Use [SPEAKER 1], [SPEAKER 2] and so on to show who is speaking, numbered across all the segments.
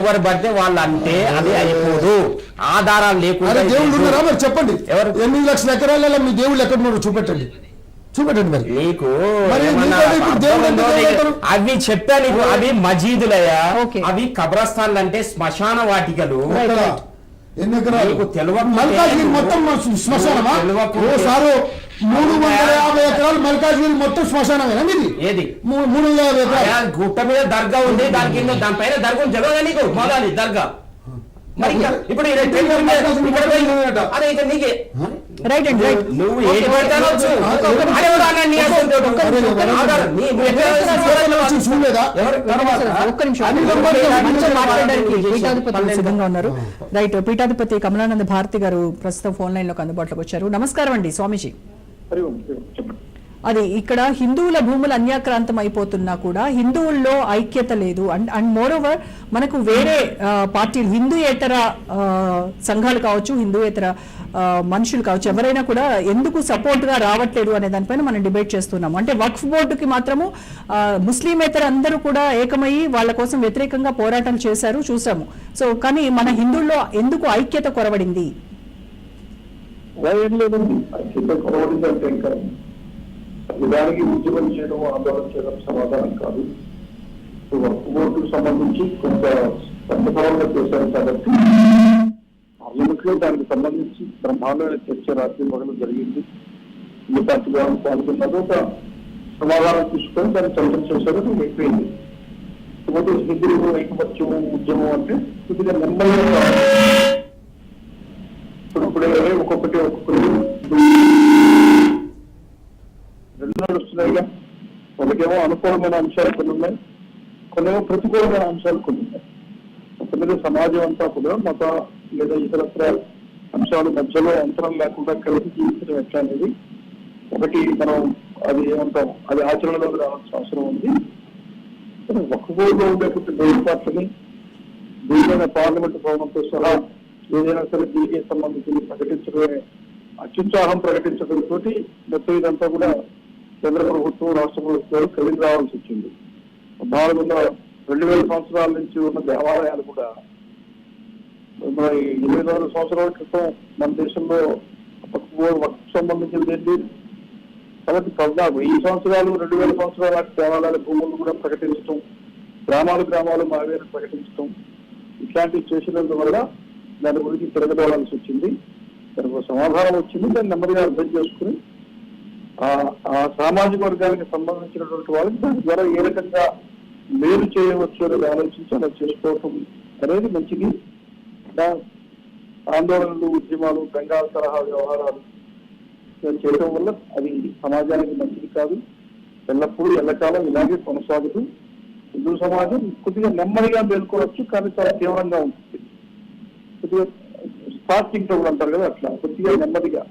[SPEAKER 1] ఎవరు పడితే వాళ్ళు అంటే అది అయిపోదు. ఆధారాలు లేకుండా
[SPEAKER 2] దేవుళ్ళు ఉన్నారా మరి చెప్పండి. 8 లక్షల ఎకరాలలో మీ దేవుళ్ళు ఎక్కడ ఉన్నారో చూపెట్టండి మరి.
[SPEAKER 1] నీకు అవి చెప్పాను, అవి మజీదులయ్యా, అవి కబ్రస్థాన్లు అంటే శ్మశాన వాటికలు.
[SPEAKER 2] ఎన్ని ఎకరాలు మల్కాజ్గిరి మొత్తం శ్మశానమా? 350 ఎకరాలు మల్కాజ్గిరి మొత్తం శ్మశానమేనా మీది?
[SPEAKER 1] ఏది
[SPEAKER 2] 350 ఎకరాలు
[SPEAKER 1] గుట్ట మీద దర్గా ఉంది, దానికి దానిపైన దర్గా తెలియదా నీకు? మొదలు దర్గా ఇప్పుడు
[SPEAKER 3] రైట్ అండి, రైట్.
[SPEAKER 1] నువ్వు
[SPEAKER 3] సిద్ధంగా ఉన్నారు. రైట్. పీఠాధిపతి కమలానంద భారతి గారు ప్రస్తుతం ఫోన్ లైన్ లోకి అందుబాటులోకి వచ్చారు. నమస్కారం అండి స్వామీజీ. అది ఇక్కడ హిందువుల భూములు అన్యాక్రాంతం అయిపోతున్నా కూడా హిందువుల్లో ఐక్యత లేదు. అండ్ మోర్ ఓవర్ మనకు వేరే పార్టీలు, హిందూయేతర సంఘాలు కావచ్చు, హిందూయేతర మనుషులు కావచ్చు, ఎవరైనా కూడా ఎందుకు సపోర్ట్ గా రావట్లేదు అనే దానిపైన మనం డిబేట్ చేస్తున్నాము. అంటే వక్ఫ్ బోర్డుకి మాత్రము ముస్లిమేతర అందరూ కూడా ఏకమయ్యి వాళ్ళ కోసం వ్యతిరేకంగా పోరాటాలు చేశారు, చూసాము. సో కానీ మన హిందువుల్లో ఎందుకు ఐక్యత కొరవడింది?
[SPEAKER 4] దానికి ఉద్యమం చేయడం, ఆందోళన చేయడం సమాధానం కాదు. వక్ఫ్ బోర్డుకు సంబంధించి కొంత సంతకాలంగా చేశారు కాబట్టి పార్లమెంట్ లో దానికి సంబంధించి బ్రహ్మాండమైన చర్చ రాత్రి మొదలు జరిగింది. ఈ పార్టీ పాల్గొన్నది ఒక సమాధానం తీసుకొని దాన్ని చర్చ చేశారు, అయిపోయింది. ఇకపోతే హిందువులు ఐకమత్యం ఉద్యమం అంటే కొద్దిగా నెమ్మదిగా ఇప్పుడే ఒక్కొక్కటి రెండు నడుస్తున్నాయిగా. ఒకటేమో అనుకూలమైన అంశాలు కొన్ని ఉన్నాయి, కొన్నేమో ప్రతికూలమైన అంశాలు కొన్ని ఉన్నాయి. మొత్తం మీద సమాజం అంతా కూడా మత లేదా ఇతరత్ర అంశాల మధ్యలో అంతరం లేకుండా కలిసి జీవించడం ఎట్లా అనేది ఒకటి మనం అది ఏమంటాం, అది ఆచరణలోకి రావాల్సిన అవసరం ఉంది. వక్ఫ్ బోర్డులో ఉండేటువంటి ఏర్పాట్లని దీనిపైన పార్లమెంట్ భవనంతో సహా ఏదైనా సరే దీనికి సంబంధించి ప్రకటించడమే అత్యుత్సాహం ప్రకటించడంతో మొత్తం ఇదంతా కూడా కేంద్ర ప్రభుత్వం, రాష్ట్ర ప్రభుత్వాలు కలిసి రావాల్సి వచ్చింది. 2000 సంవత్సరాల నుంచి ఉన్న దేవాలయాలు కూడా మరి 800 సంవత్సరాల క్రితం మన దేశంలో సంబంధించింది ఏంటి కాబట్టి 1000 సంవత్సరాలు 2000 సంవత్సరాల దేవాలయాల భూములు కూడా ప్రకటించడం, గ్రామాలు మావేరు ప్రకటించడం, ఇట్లాంటివి చేసినందువల్ల దాని గురించి తిరగబడాల్సి వచ్చింది. దానికి సమాధానం వచ్చింది. దాన్ని నెమ్మదిగా అర్థం చేసుకుని ఆ సామాజిక వర్గానికి సంబంధించినటువంటి వాళ్ళకి దాని ద్వారా ఏ రకంగా మేలు చేయవచ్చు అనేది ఆలోచించి అలా చేసుకోవటం అనేది మంచిది. ఆందోళనలు, ఉద్యమాలు, బెంగాల్ తరహా వ్యవహారాలు చేయడం వల్ల అది సమాజానికి మంచిది కాదు. ఎల్లప్పుడూ ఎల్లకాలం ఇలాగే కొనసాగుతూ హిందూ సమాజం కొద్దిగా నెమ్మదిగా మేల్కోవచ్చు, కానీ చాలా తీవ్రంగా ఉంటుంది. కొద్దిగా స్టార్టింగ్ ట్రబుల్ అంటారు కదా, అట్లా కొద్దిగా నెమ్మదిగా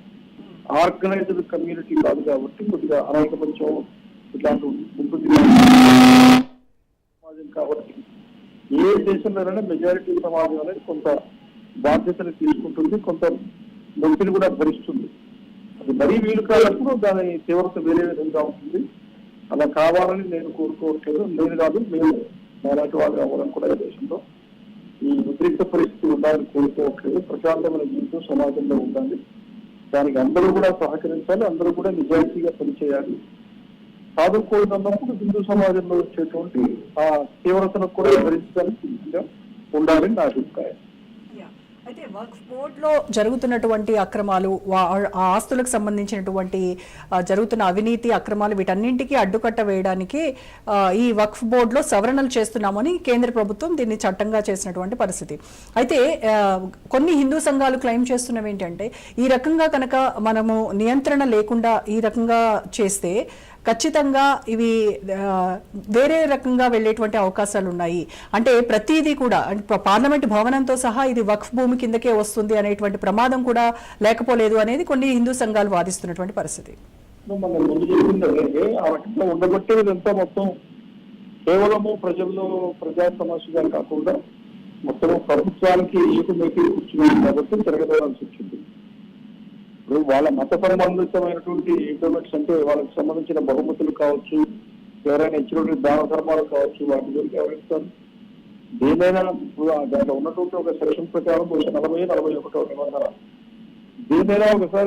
[SPEAKER 4] ఆర్గనైజ్డ్ కమ్యూనిటీ కాదు కాబట్టి కొద్దిగా అనేకపంచం ఇట్లాంటి ఉంటుంది సమాజం. కాబట్టి ఏ దేశంలోనైనా మెజారిటీ సమాజం అనేది కొంత బాధ్యతను తీసుకుంటుంది, కొంత నొప్పిని కూడా భరిస్తుంది. అది మరీ వీలు కానప్పుడు దాని తీవ్రత వేరే విధంగా ఉంటుంది. అలా కావాలని నేను కోరుకోవట్లేదు, నేను కాదు మేము అలాంటి వాళ్ళు కావాలని కూడా ఈ దేశంలో ఈ ఉద్రిక్త పరిస్థితి ఉండాలని కోరుకోవట్లేదు. ప్రశాంతమైన జీవితం సమాజంలో ఉండాలి, దానికి అందరూ కూడా సహకరించాలి, అందరూ కూడా నిజాయితీగా పనిచేయాలి. సాధుకోదన్నప్పుడు హిందూ సమాజంలో వచ్చేటువంటి ఆ తీవ్రతను కూడా భరించడానికి ఉండాలని నా అభిప్రాయం.
[SPEAKER 3] అయితే వక్ఫ్ బోర్డులో జరుగుతున్నటువంటి అక్రమాలు, ఆ ఆస్తులకు సంబంధించినటువంటి జరుగుతున్న అవినీతి అక్రమాలు, వీటన్నింటికీ అడ్డుకట్ట వేయడానికి ఈ వక్ఫ్ బోర్డులో సవరణలు చేస్తున్నామని కేంద్ర ప్రభుత్వం దీన్ని చట్టంగా చేసినటువంటి పరిస్థితి. అయితే కొన్ని హిందూ సంఘాలు క్లెయిమ్ చేస్తున్నవి ఏంటంటే, ఈ రకంగా కనుక మనము నియంత్రణ లేకుండా ఈ రకంగా చేస్తే ఖచ్చితంగా ఇవి వేరే రకంగా వెళ్ళేటువంటి అవకాశాలు ఉన్నాయి. అంటే ప్రతిదీ కూడా పార్లమెంట్ భవనంతో సహా ఇది వక్ఫ్ భూమి కిందకే వస్తుంది అనేటువంటి ప్రమాదం కూడా లేకపోలేదు అనేది కొన్ని హిందూ సంఘాలు వాదిస్తున్నటువంటి పరిస్థితి.
[SPEAKER 4] ఉండబట్టేదంతా మొత్తం కేవలము ప్రజా సమస్యగా కాకుండా మొత్తం ప్రభుత్వానికి ఏకమైతే కూర్చున్నాయి కాబట్టి తిరగదోడాల్సి వచ్చింది. ఇప్పుడు వాళ్ళ మత సంబంధితమైనటువంటి ఇంటర్నెట్స్ అంటే వాళ్ళకి సంబంధించిన బహుమతులు కావచ్చు, ఎవరైనా ఇచ్చినటువంటి దాన ధర్మాలు కావచ్చు, వాటి గురించి ఎవరిస్తారు? దేనైనా ఇప్పుడు దాంట్లో ఉన్నటువంటి ఒక సెక్షన్ ప్రకారం 40, 41 నిబంధన దేనైనా ఒకసారి